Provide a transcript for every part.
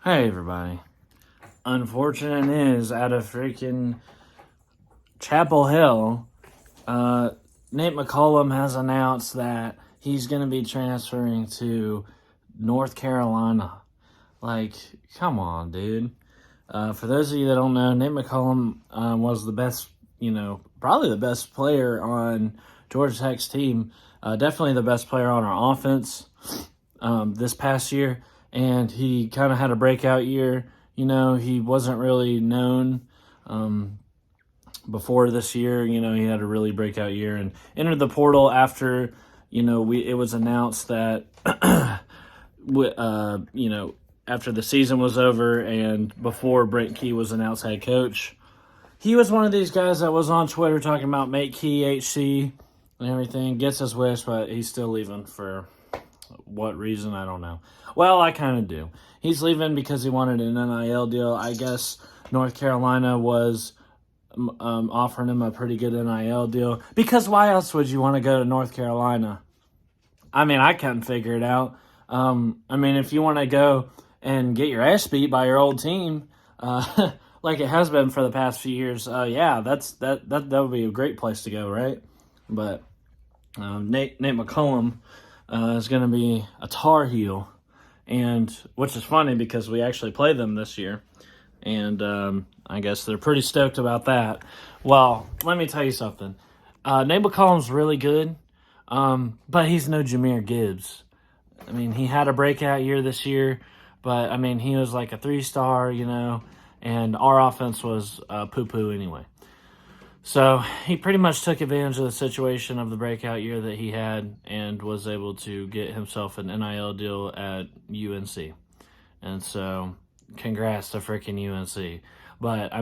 Hey everybody. Unfortunate news out of freaking Chapel Hill. Nate McCollum has announced that he's going to be transferring to North Carolina. Like, come on, dude. For those of you that don't know, Nate McCollum was the best, probably the best player on Georgia Tech's team. Definitely the best player on our offense this past year. And he kind of had a breakout year. He wasn't really known before this year. He had a really breakout year and entered the portal after, it was announced that, after the season was over and before Brent Key was announced head coach. He was one of these guys that was on Twitter talking about make Key HC and everything. Gets his wish, but he's still leaving for what reason, I don't know. Well, I kind of do. He's leaving because he wanted an NIL deal. I guess North Carolina was offering him a pretty good NIL deal. Because why else would you want to go to North Carolina? I couldn't figure it out. If you want to go and get your ass beat by your old team, like it has been for the past few years, that would be a great place to go, right? But Nate McCollum is going to be a Tar Heel, and which is funny because we actually played them this year, and I guess they're pretty stoked about that. Well, let me tell you something. Nate McCollum's really good, but he's no Jahmyr Gibbs. He had a breakout year this year, but, he was like a 3-star, and our offense was poo-poo anyway. So he pretty much took advantage of the situation of the breakout year that he had and was able to get himself an NIL deal at UNC. And so congrats to freaking UNC. But,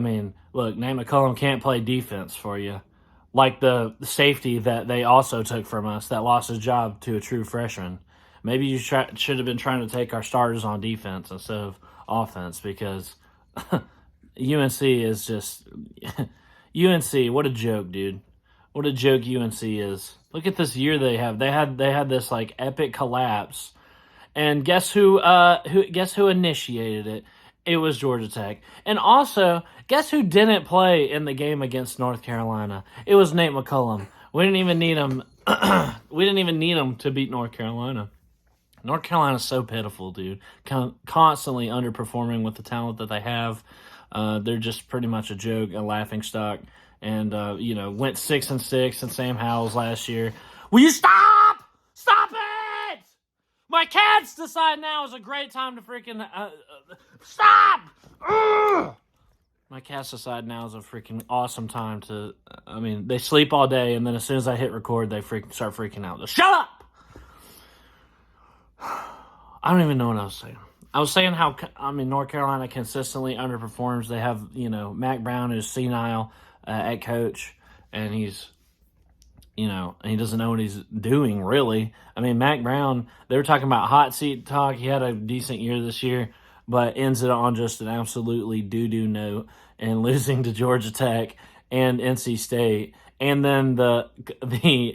look, Nate McCollum can't play defense for you. Like the safety that they also took from us that lost his job to a true freshman. Maybe you should have been trying to take our starters on defense instead of offense because UNC is just... UNC, what a joke, dude. What a joke UNC is. Look at this year they have. They had this like epic collapse. And guess who initiated it? It was Georgia Tech. And also, guess who didn't play in the game against North Carolina? It was Nate McCollum. We didn't even need him. We didn't even need him to beat North Carolina. North Carolina's so pitiful, dude. Constantly underperforming with the talent that they have. They're just pretty much a joke, a laughingstock, and went 6-6 in Sam Howell's last year. Will you stop? Stop it! My cats decide now is a great time to freaking stop. Ugh! My cats decide now is a freaking awesome time to. They sleep all day, and then as soon as I hit record, they start freaking out. Shut up! I don't even know what I was saying. I was saying how, North Carolina consistently underperforms. They have, Mac Brown is senile at coach, and he's, and he doesn't know what he's doing, really. Mac Brown, they were talking about hot seat talk. He had a decent year this year, but ends it on just an absolutely doo-doo note and losing to Georgia Tech and NC State, and then the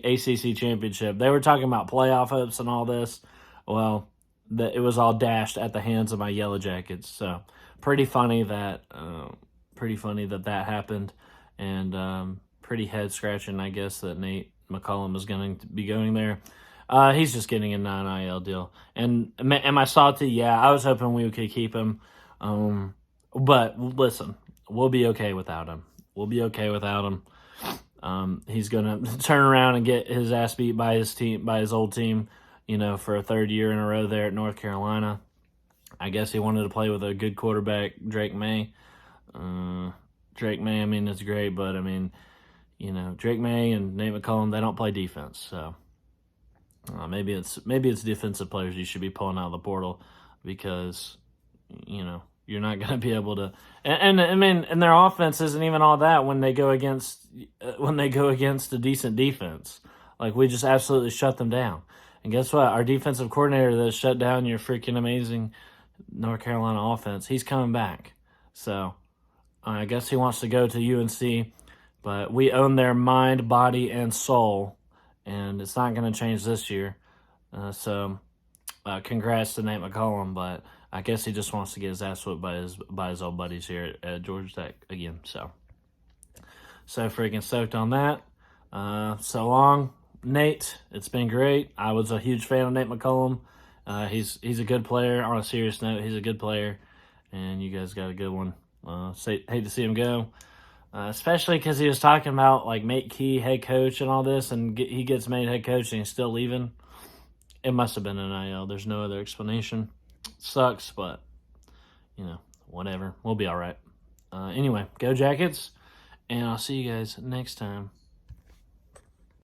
ACC championship. They were talking about playoff hopes and all this. Well, it was all dashed at the hands of my Yellow Jackets. So pretty funny that that happened, and pretty head scratching, I guess, that Nate McCollum is going to be going there. He's just getting a non-NIL deal. And am I salty? Yeah, I was hoping we could keep him. But listen, we'll be okay without him. He's going to turn around and get his ass beat by his old team. For a third year in a row there at North Carolina. I guess he wanted to play with a good quarterback, Drake May. Drake May, it's great, but, Drake May and Nate McCollum, they don't play defense. So maybe it's defensive players you should be pulling out of the portal because, you're not going to be able to. And their offense isn't even all that when they go against a decent defense. Like, we just absolutely shut them down. And guess what? Our defensive coordinator that shut down your freaking amazing North Carolina offense, he's coming back. So I guess he wants to go to UNC, but we own their mind, body, and soul, and it's not going to change this year. So congrats to Nate McCollum, but I guess he just wants to get his ass whooped by his old buddies here at Georgia Tech again. So freaking stoked on that. So long, Nate. It's been great. I was a huge fan of Nate McCollum. He's a good player. On a serious note, he's a good player, and you guys got a good one. Hate to see him go, especially because he was talking about like Mate Key head coach and all this, and he gets made head coach and he's still leaving. It must have been an NIL. There's no other explanation. Sucks, but whatever. We'll be all right. Anyway, go Jackets, and I'll see you guys next time.